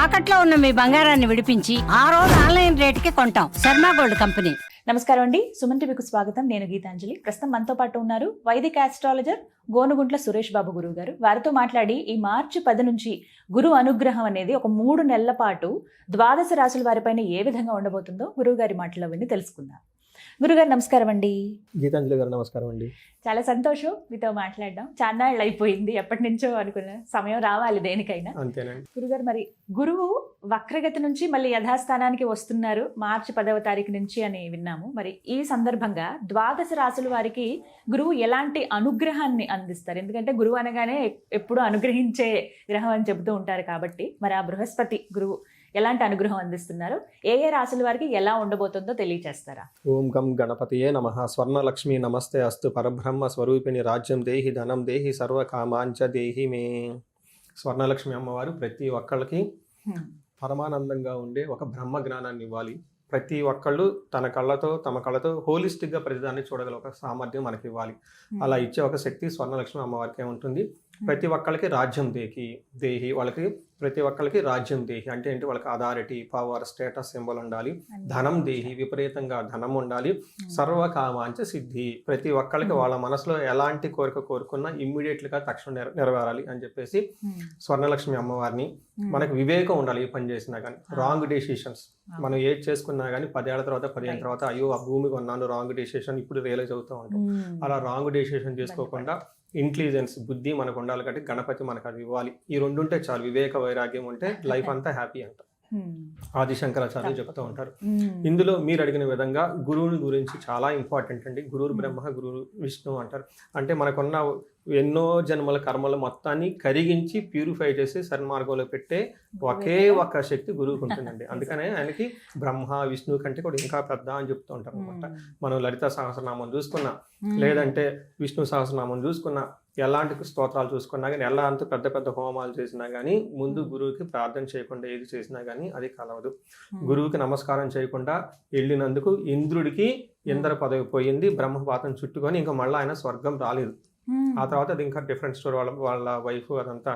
తాకట్లో ఉన్న మీ బంగారాన్ని విడిపించి ఆ రోజు ఆన్లైన్ రేటుకి కొంటాం. Sharma gold company. నమస్కారం అండి, సుమన్ టీవీకి స్వాగతం. నేను గీతాంజలి. ప్రస్తుతం మనతో పాటు ఉన్నారు వైదిక ఆస్ట్రాలజర్ గోనుగుంట్ల సురేష్ బాబు గురువు గారు. వారితో మాట్లాడి ఈ మార్చి 10 నుంచి గురు అనుగ్రహం అనేది ఒక 3 నెలల పాటు ద్వాదశ రాశుల వారిపైన ఏ విధంగా ఉండబోతుందో గురువు గారి మాటల్లో విని తెలుసుకుందాం. గురుగారు నమస్కారం అండి. గీతాంజలి గారు నమస్కారం అండి. చాలా సంతోషం మీతో మాట్లాడడం. చాన్నాళ్ళు అయిపోయింది, ఎప్పటి నుంచో అనుకున్న సమయం రావాలి దేనికైనా. అంతేనండి. గురుగారు, మరి గురువు వక్రగతి నుంచి మళ్ళీ యథాస్థానానికి వస్తున్నారు మార్చి 10వ తారీఖు నుంచి అని విన్నాము. మరి ఈ సందర్భంగా ద్వాదశ రాశుల వారికి గురువు ఎలాంటి అనుగ్రహాన్ని అందిస్తారు? ఎందుకంటే గురువు అనగానే ఎప్పుడూ అనుగ్రహించే గ్రహం అని చెబుతూ ఉంటారు కాబట్టి, మరి ఆ బృహస్పతి గురువు ఎలాంటి అనుగ్రహం అందిస్తున్నారు, ఏ ఏ రాశుల వారికి ఎలా ఉండబోతుందో తెలియచేస్తారా? ఓం గం గణపతియే నమః. స్వర్ణలక్ష్మి నమస్తే అస్తు. పరబ్రహ్మ స్వరూపిణి రాజ్యం దేహి ధనం దేహి సర్వ కామాంచ దేహి మే. స్వర్ణలక్ష్మి అమ్మవారు ప్రతి ఒక్కళ్ళకి పరమానందంగా ఉండే ఒక బ్రహ్మ జ్ఞానాన్ని ఇవ్వాలి. ప్రతి ఒక్కళ్ళు తమ కళ్ళతో హోలిస్టిక్గా ప్రతిదాన్ని చూడగల ఒక సామర్థ్యం మనకి ఇవ్వాలి. అలా ఇచ్చే ఒక శక్తి స్వర్ణలక్ష్మి అమ్మవారికి ఉంటుంది. ప్రతి ఒక్కళ్ళకి రాజ్యం దేహి వాళ్ళకి ప్రతి ఒక్కళ్ళకి రాజ్యం దేహి అంటే ఏంటి, వాళ్ళకి అథారిటీ, పవర్, స్టేటస్ సింబల్ ఉండాలి. ధనం దేహి, విపరీతంగా ధనం ఉండాలి. సర్వకామాంచ సిద్ధి, ప్రతి ఒక్కళ్ళకి వాళ్ళ మనసులో ఎలాంటి కోరిక కోరుకున్నా ఇమ్మీడియట్గా తక్షణం నెరవేరాలి అని చెప్పేసి స్వర్ణలక్ష్మి అమ్మవారిని. మనకు వివేకం ఉండాలి. ఏ పని చేసినా కానీ రాంగ్ డెసిషన్స్ మనం ఏది చేసుకున్నా కానీ 10 ఏళ్ల తర్వాత 15 తర్వాత అయ్యో ఆ భూమి కొన్నాను, రాంగ్ డెసిషన్ ఇప్పుడు రియలైజ్ అవుతూ ఉంటాం. అలా రాంగ్ డెసిషన్ చేసుకోకుండా ఇంటెలిజెన్స్, బుద్ధి మనకు ఉండాలి. కాబట్టి గణపతి మనకు అది ఇవ్వాలి. ఈ 2 ఉంటే చాలు. వివేక వైరాగ్యం ఉంటే లైఫ్ అంతా హ్యాపీ అంట ఆది శంకరాచార్యులు చెప్తూ ఉంటారు. ఇందులో మీరు అడిగిన విధంగా గురువుని గురించి చాలా ఇంపార్టెంట్ అండి. గురువు బ్రహ్మ, గురువు విష్ణు అంటారు. అంటే మనకున్న ఎన్నో జన్మల కర్మల మొత్తాన్ని కరిగించి ప్యూరిఫై చేసి సన్మార్గంలో పెట్టే ఒకే ఒక్క శక్తి గురువుకు ఉంటుందండి. అందుకనే ఆయనకి బ్రహ్మ విష్ణువు కంటే కూడా ఇంకా పెద్ద అని చెప్తూ ఉంటారు అనమాట. మనం లలిత సహస్రనామం చూసుకున్నా, లేదంటే విష్ణు సహస్రనామం చూసుకున్నా, ఎలాంటి స్తోత్రాలు చూసుకున్నా కానీ, ఎలాంటి పెద్ద పెద్ద హోమాలు చేసినా కానీ ముందు గురువుకి ప్రార్థన చేయకుండా ఏది చేసినా కానీ అది కలవదు. గురువుకి నమస్కారం చేయకుండా వెళ్ళినందుకు ఇంద్రుడికి ఇంద్ర పదవి పోయింది, బ్రహ్మపాతం చుట్టుకొని ఇంకా మళ్ళీ ఆయన స్వర్గం రాలేదు. ఆ తర్వాత అది ఇంకా డిఫరెంట్ స్టోరీ. వాళ్ళ వైఫ్ అదంతా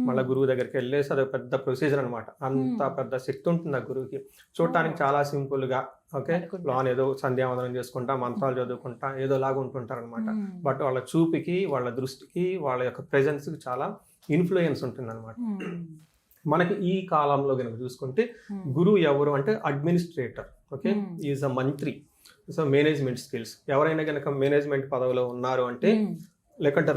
మళ్ళీ గురువు దగ్గరికి వెళ్ళేసి అది పెద్ద ప్రొసీజర్ అనమాట. అంత పెద్ద శక్తి ఉంటుంది ఆ గురువుకి. చూడటానికి చాలా సింపుల్ గా ఓకే లోన్ ఏదో సంధ్యావందనం చేసుకుంటా, మంత్రాలు చదువుకుంటా ఏదో లాగా ఉంటుంటారు అనమాట. బట్ వాళ్ళ చూపుకి, వాళ్ళ దృష్టికి, వాళ్ళ యొక్క ప్రెజెన్స్ కి చాలా ఇన్ఫ్లుయెన్స్ ఉంటుంది అనమాట. మనకి ఈ కాలంలో కనుక చూసుకుంటే గురువు ఎవరు అంటే అడ్మినిస్ట్రేటర్, ఓకే, ఈజ్ అ మంత్రి. సో మేనేజ్మెంట్ స్కిల్స్, ఎవరైనా కనుక మేనేజ్మెంట్ పదవిలో ఉన్నారు అంటే, లేకంటే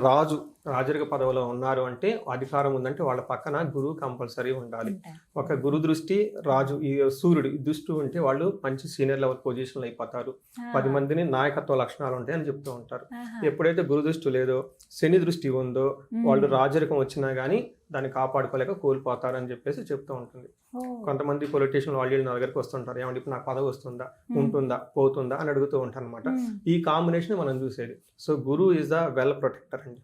రాజరిక పదవిలో ఉన్నారు అంటే, అధికారం ఉందంటే వాళ్ళ పక్కన గురువు కంపల్సరీ ఉండాలి. ఒక గురు దృష్టి రాజు ఈ సూర్యుడు దృష్టి ఉంటే వాళ్ళు మంచి సీనియర్ లెవెల్ పొజిషన్లో అయిపోతారు. 10 మందిని నాయకత్వ లక్షణాలు ఉంటాయి అని చెప్తూ ఉంటారు. ఎప్పుడైతే గురు దృష్టి లేదో, శని దృష్టి ఉందో, వాళ్ళు రాజరికం వచ్చినా కానీ దాన్ని కాపాడుకోలేక కోల్పోతారు అని చెప్పేసి చెప్తూ ఉంటుంది. కొంతమంది పొలిటీషియన్ వాళ్ళు నా దగ్గరికి వస్తుంటారు, ఏమంటే ఇప్పుడు నాకు పదవి వస్తుందా, ఉంటుందా, పోతుందా అని అడుగుతూ ఉంటారు అనమాట. ఈ కాంబినేషన్ మనం చూసేది. సో గురువు ఈజ్ ద వెల్ ప్రొటెక్టర్ అండి.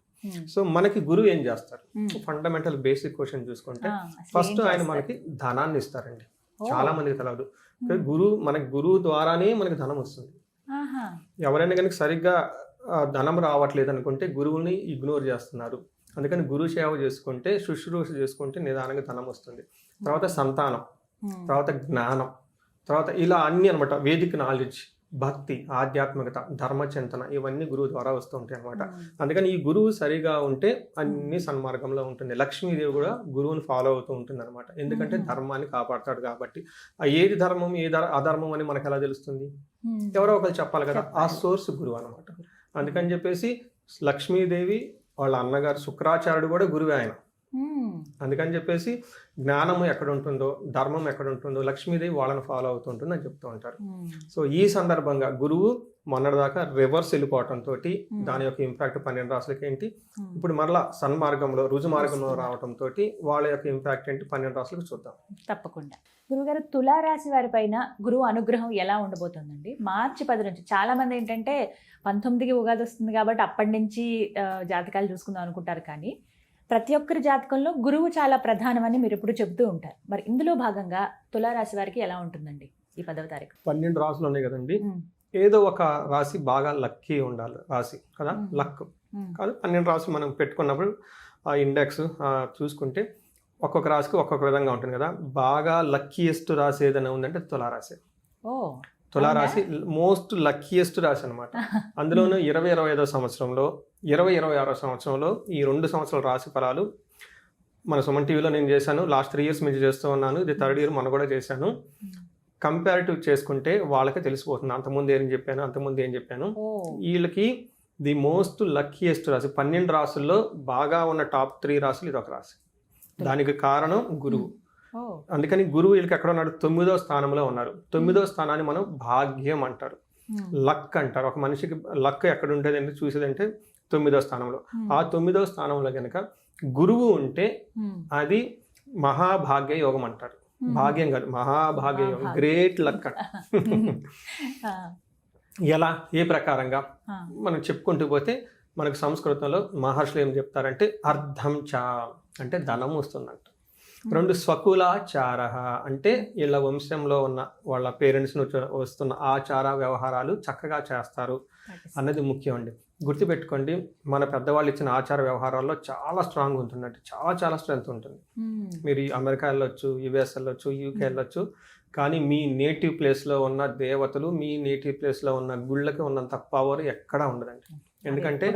సో మనకి గురువు ఏం చేస్తారు? ఫండమెంటల్ బేసిక్ క్వశ్చన్ చూసుకుంటే ఫస్ట్ ఆయన మనకి ధనాన్ని ఇస్తారండి. చాలా మందికి తెలియదు. మనకి గురువు ద్వారానే మనకి ధనం వస్తుంది. ఎవరైనా కనుక సరిగ్గా ధనం రావట్లేదు అనుకుంటే గురువుని ఇగ్నోర్ చేస్తున్నారు. అందుకని గురు సేవ చేసుకుంటే, శుశ్రూష చేసుకుంటే నిదానంగా ధనం వస్తుంది. తర్వాత సంతానం, తర్వాత జ్ఞానం, తర్వాత ఇలా అన్ని అనమాట. వేదిక నాలెడ్జ్, భక్తి, ఆధ్యాత్మికత, ధర్మచింతన ఇవన్నీ గురువు ద్వారా వస్తూ ఉంటాయి అనమాట. అందుకని ఈ గురువు సరిగా ఉంటే అన్ని సన్మార్గంలో ఉంటుంది. లక్ష్మీదేవి కూడా గురువుని ఫాలో అవుతూ ఉంటుంది అనమాట. ఎందుకంటే ధర్మాన్ని కాపాడతాడు కాబట్టి. ఏది ధర్మం, ఏది అధర్మం అని మనకు ఎలా తెలుస్తుంది? ఎవరో ఒకరు చెప్పాలి కదా. ఆ సోర్స్ గురువు అనమాట. అందుకని చెప్పేసి లక్ష్మీదేవి వాళ్ళ అన్నగారు శుక్రాచార్యుడు కూడా గురువే ఆయన. అందుకని చెప్పేసి జ్ఞానము ఎక్కడ ఉంటుందో, ధర్మం ఎక్కడ ఉంటుందో లక్ష్మీదేవి వాళ్ళని ఫాలో అవుతుంటుంది అని చెప్తూ ఉంటారు. సో ఈ సందర్భంగా గురువు మొన్నటిదాకా రివర్స్ వెళ్ళిపోవటంతో దాని యొక్క ఇంపాక్ట్ 12 రాశులకి ఏంటి, ఇప్పుడు మరలా సన్మార్గంలో, రుజు మార్గంలో రావడంతో వాళ్ళ యొక్క ఇంపాక్ట్ ఏంటి 12 రాశులకు చూద్దాం. తప్పకుండా. గురుగారు, తులారాశి వారి పైన గురువు అనుగ్రహం ఎలా ఉండబోతుందండి మార్చి 10 నుంచి? చాలా మంది ఏంటంటే 19కి ఉగాది వస్తుంది కాబట్టి అప్పటి నుంచి జాతకాలు చూసుకుందాం అనుకుంటారు. కానీ ప్రతి ఒక్కరి జాతకంలో గురువు చాలా ప్రధానమని మీరు ఎప్పుడు చెబుతూ ఉంటారు. మరి ఇందులో భాగంగా తులారాశి వారికి ఎలా ఉంటుందండి ఈ 10వ తారీఖు? 12 రాశులు ఉన్నాయి కదండి. ఏదో ఒక రాశి బాగా లక్కీ ఉండాలి రాశి కదా, లక్ కాదు. 12 రాశులు మనం పెట్టుకున్నప్పుడు ఆ ఇండెక్స్ చూసుకుంటే ఒక్కొక్క రాశికి ఒక్కొక్క విధంగా ఉంటుంది కదా. బాగా లక్కీయెస్ట్ రాశి ఏదైనా ఉందంటే తులారాశి. ఓ తులారాశి మోస్ట్ లక్కీయెస్ట్ రాశి అనమాట. అందులోనూ 2025 సంవత్సరంలో 2026 సంవత్సరంలో ఈ 2 సంవత్సరాల రాశి ఫలాలు మన సుమన్ టీవీలో నేను చేశాను. లాస్ట్ 3 years నుంచి చేస్తూ ఉన్నాను. ఇది 3rd year మొన్న కూడా చేశాను. కంపారిటివ్ చేసుకుంటే వాళ్ళకి తెలిసిపోతుంది అంతకుముందు ఏం చెప్పాను. వీళ్ళకి ది మోస్ట్ లక్కీయెస్ట్ రాశి 12 రాశుల్లో బాగా ఉన్న టాప్ 3 రాశులు ఇది ఒక రాశి. దానికి కారణం గురువు. అందుకని గురువు వీళ్ళకి ఎక్కడ ఉన్నాడు? 9వ స్థానంలో ఉన్నారు. 9వ స్థానాన్ని మనం భాగ్యం అంటారు, లక్ అంటారు. ఒక మనిషికి లక్ ఎక్కడ ఉంటుంది అని చూసేదంటే 9వ స్థానంలో. ఆ 9వ స్థానంలో కనుక గురువు ఉంటే అది మహాభాగ్య యోగం అంటారు. భాగ్యం కాదు, మహాభాగ్య యోగం, గ్రేట్ లక్. ఎలా, ఏ ప్రకారంగా మనం చెప్పుకుంటూ పోతే మనకు సంస్కృతంలో మహర్షులు ఏం చెప్తారంటే అర్ధం చ అంటే ధనం వస్తుందంట. 2 స్వకులాచార అంటే వీళ్ళ వంశంలో ఉన్న వాళ్ళ పేరెంట్స్ నుంచి వస్తున్న ఆచార వ్యవహారాలు చక్కగా చేస్తారు అన్నది ముఖ్యం అండి. గుర్తుపెట్టుకోండి, మన పెద్దవాళ్ళు ఇచ్చిన ఆచార వ్యవహారాల్లో చాలా స్ట్రాంగ్ ఉంటుందంటే చాలా స్ట్రెంత్ ఉంటుంది. మీరు అమెరికా వెళ్ళొచ్చు, యుఎస్ వెళ్ళొచ్చు, యూకే వెళ్ళొచ్చు, కానీ మీ నేటివ్ ప్లేస్లో ఉన్న దేవతలు, మీ నేటివ్ ప్లేస్లో ఉన్న గుళ్ళకి ఉన్నంత పవర్ ఎక్కడా ఉండదండి. ఎందుకంటే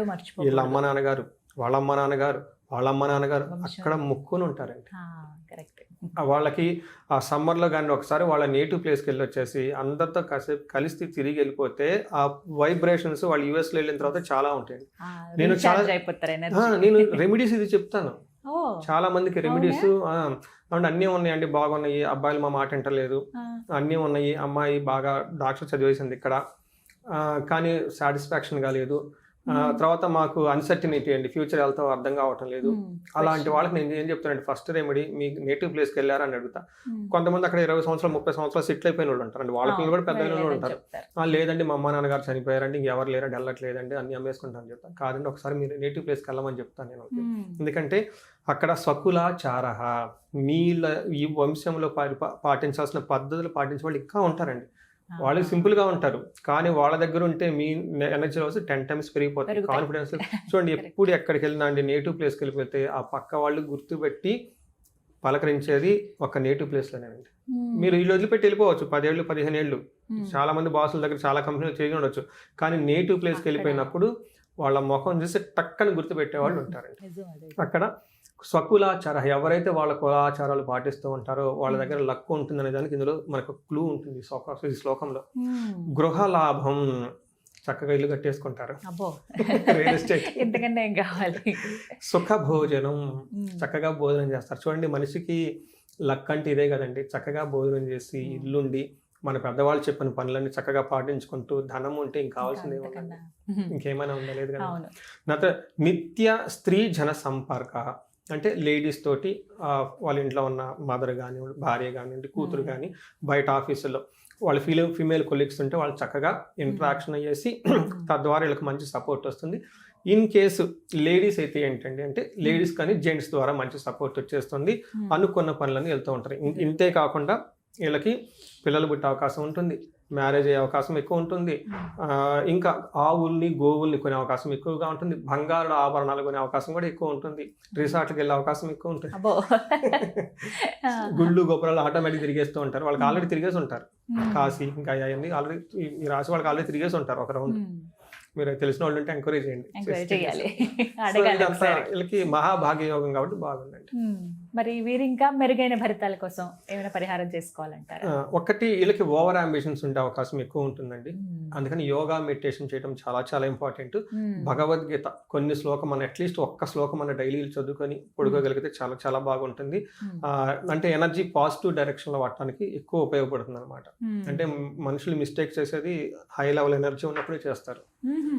వీళ్ళ అమ్మ నాన్నగారు, వాళ్ళ అమ్మ నాన్నగారు, వాళ్ళ అమ్మ నాన్నగారు అక్కడ ముక్కుని ఉంటారండి. వాళ్ళకి ఆ సమ్మర్లో కానీ ఒకసారి వాళ్ళ నేటివ్ ప్లేస్కి వెళ్ళి వచ్చేసి అందరితో కలిసి తిరిగి వెళ్ళిపోతే ఆ వైబ్రేషన్స్ వాళ్ళు యూఎస్లో వెళ్ళిన తర్వాత చాలా ఉంటాయి. నేను రెమెడీస్ ఇది చెప్తాను చాలా మందికి. రెమెడీస్ అన్నీ ఉన్నాయండి, బాగున్నాయి, అబ్బాయిలు మా మాట వింటలేదు, అన్నీ ఉన్నాయి, అమ్మాయి బాగా డాక్టర్ చదివేసింది ఇక్కడ, కానీ సాటిస్ఫాక్షన్ కాలేదు, తర్వాత మాకు అన్సర్టినిటీ అండి, ఫ్యూచర్ వెళ్తాం అర్థం కావటం లేదు. అలాంటి వాళ్ళకి నేను ఏం చెప్తానండి, ఫస్ట్ రెమెడీ మీ నేటివ్ ప్లేస్కి వెళ్ళారా అని అడుగుతా. కొంతమంది అక్కడ 20 సంవత్సరాలు 30 సంవత్సరాలు సెటిల్ అయిపోయిన వాళ్ళు ఉంటారండి, వాళ్ళ పిల్లలు కూడా పెద్ద పిల్లలు ఉంటారు. లేదండి మా అమ్మ నాన్నగారు చనిపోయారండి, ఇంకెవరు లేరండి, వెళ్ళట్లేదండి, అన్ని అమ్మేసుకుంటాను చెప్తాను. కాదండి, ఒకసారి మీరు నేటివ్ ప్లేస్కి వెళ్ళమని చెప్తాను నేను. ఎందుకంటే అక్కడ స్వకులాచార, మీల ఈ వంశంలో పాటించాల్సిన పద్ధతులు పాటించే వాళ్ళు ఇంకా ఉంటారండి. వాళ్ళు సింపుల్గా ఉంటారు, కానీ వాళ్ళ దగ్గర ఉంటే మీ ఎనర్జీ లెవెల్స్ 10 times పెరిగిపోతాయి. కాన్ఫిడెన్స్ చూడండి, ఎప్పుడు ఎక్కడికి వెళ్ళినా అండి నేటివ్ ప్లేస్కి వెళ్ళిపోతే ఆ పక్క వాళ్ళు గుర్తుపెట్టి పలకరించేది ఒక నేటివ్ ప్లేస్లోనేనండి. మీరు ఇల్లు వదిలిపెట్టి వెళ్ళిపోవచ్చు 10 ఏళ్ళు 15 ఏళ్ళు, చాలా మంది బాసుల దగ్గర చాలా కంపెనీలు చేసి ఉండొచ్చు, కానీ నేటివ్ ప్లేస్కి వెళ్ళిపోయినప్పుడు వాళ్ళ ముఖం చూసి టక్కని గుర్తుపెట్టేవాళ్ళు ఉంటారండి. అక్కడ స్వకులాచార, ఎవరైతే వాళ్ళ కులాచారాలు పాటిస్తూ ఉంటారో వాళ్ళ దగ్గర లక్ ఉంటుందనే దానికి ఇందులో మనకు క్లూ ఉంటుంది ఈ శ్లోకంలో. గృహ లాభం, చక్కగా ఇల్లు కట్టేసుకుంటారు, రియల్ ఎస్టేట్, సుఖ భోజనం, చక్కగా భోజనం చేస్తారు. చూడండి, మనిషికి లక్ అంటే ఇదే కదండి, చక్కగా భోజనం చేసి ఇల్లుండి మన పెద్దవాళ్ళు చెప్పిన పనులన్నీ చక్కగా పాటించుకుంటూ ధనం ఉంటే ఇంకా కావాల్సింది ఏమన్నా, ఇంకేమైనా ఉండలేదు కదా. నాతో నిత్య స్త్రీ జన సంపర్క అంటే లేడీస్ తోటి వాళ్ళ ఇంట్లో ఉన్న మదర్ కానివ్వండి, భార్య కానివ్వండి, కూతురు కానీ, బయట ఆఫీసులో వాళ్ళ ఫీమేల్ కొలీగ్స్ ఉంటే వాళ్ళు చక్కగా ఇంటరాక్షన్ అయ్యేసి తద్వారా వీళ్ళకి మంచి సపోర్ట్ వస్తుంది. ఇన్ కేసు లేడీస్ అయితే ఏంటండి అంటే లేడీస్ కానీ జెంట్స్ ద్వారా మంచి సపోర్ట్ వచ్చేస్తుంది, అనుకున్న పనులన్నీ వెళ్తూ ఉంటారు. ఇంతే కాకుండా వీళ్ళకి పిల్లలు పుట్టే అవకాశం ఉంటుంది, మ్యారేజ్ అయ్యే అవకాశం ఎక్కువ ఉంటుంది, ఇంకా ఆవుల్ని గోవుల్ని కొనే అవకాశం ఎక్కువగా ఉంటుంది, బంగారు ఆభరణాలు కొనే అవకాశం కూడా ఎక్కువ ఉంటుంది, రిసార్ట్కి వెళ్ళే అవకాశం ఎక్కువ ఉంటుంది, గుళ్ళు గోపురాలు ఆటోమేటిక్ తిరిగేస్తూ ఉంటారు. వాళ్ళకి ఆల్రెడీ తిరిగేసి ఉంటారు, కాశీ ఇంకా అవన్నీ ఆల్రెడీ ఈ రాశి వాళ్ళకి ఆల్రెడీ తిరిగేసి ఉంటారు ఒక రౌండ్. మీరు తెలిసిన వాళ్ళు ఉంటే ఎంకరేజ్ చేయండి. వీళ్ళకి మహాభాగ్య యోగం కాబట్టి బాగుందండి. మరి వీరు ఇంకా మెరుగైన ఫలితాల కోసం ఏమైనా పరిహారం చేసుకోవాలంటారు? ఒకటి, వీళ్ళకి ఓవర్ అంబిషన్స్ ఉండే అవకాశం ఎక్కువ ఉంటుందండి. అందుకని యోగా మెడిటేషన్ చేయడం చాలా ఇంపార్టెంట్. భగవద్గీత కొన్ని శ్లోకం మన అట్లీస్ట్ ఒక్క శ్లోకం మన డైలీ చదువుకొని పడుకోగలిగితే చాలా బాగుంటుంది. అంటే ఎనర్జీ పాజిటివ్ డైరెక్షన్ లో వాడటానికి ఎక్కువ ఉపయోగపడుతుంది అనమాట. అంటే మనుషులు మిస్టేక్ చేసేది హై లెవెల్ ఎనర్జీ ఉన్నప్పుడే చేస్తారు.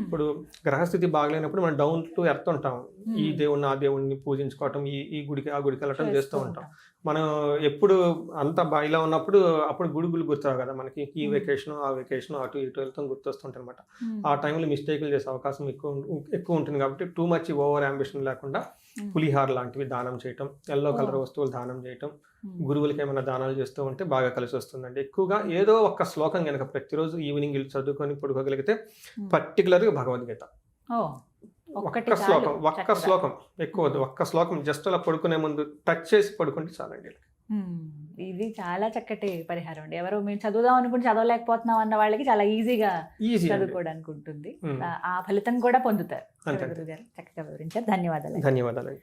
ఇప్పుడు గ్రహస్థితి బాగలేనప్పుడు మనం డౌన్ టు ఎర్త్ ఉంటాం, ఈ దేవుడిని ఆ దేవుడిని పూజించుకోవటం, ఈ గుడికి ఆ గుడికి వెళ్ళటం చేస్తూ ఉంటాం. మనం ఎప్పుడు అంత బాయిలో ఉన్నప్పుడు అప్పుడు గుడుగులు గుర్తురావు కదా మనకి, ఈ వెకేషన్ ఆ వెకేషన్ అటు ఇటు వెళ్తాం గుర్తొస్తుంటాయి అనమాట. ఆ టైంలో మిస్టేక్లు చేసే అవకాశం ఎక్కువ ఉంటుంది. కాబట్టి టూ మచ్ ఓవర్ అంబిషన్ లేకుండా పులిహార లాంటివి దానం చేయటం, ఎల్లో కలర్ వస్తువులు దానం చేయటం, గురువులకి ఏమైనా దానాలు చేస్తూ ఉంటే బాగా కలిసి వస్తుందండి. ఎక్కువగా ఏదో ఒక్క శ్లోకం కనుక ప్రతిరోజు ఈవినింగ్ వెళ్ళి చదువుకొని పడుకోగలిగితే, పర్టికులర్గా భగవద్గీత ఒక్క శ్లోకం, ఒక్క శ్లోకం, ఎక్కువ వద్దు, ఒక్క శ్లోకం జస్ట్ అలా పడుకునే ముందు టచ్ చేసి పడుకుంటే చాలండి. ఇది చాలా చక్కటి పరిహారం అండి. ఎవరు మేము చదువుదాం అనుకుంటే చదవలేకపోతున్నాం అన్న వాళ్ళకి చాలా ఈజీగా చదువుకోవడానికి ఉంటుంది. ఆ ఫలితం కూడా పొందుతారు. గురుగారు చక్కగా వివరించారు. ధన్యవాదాలు. ధన్యవాదాలండి.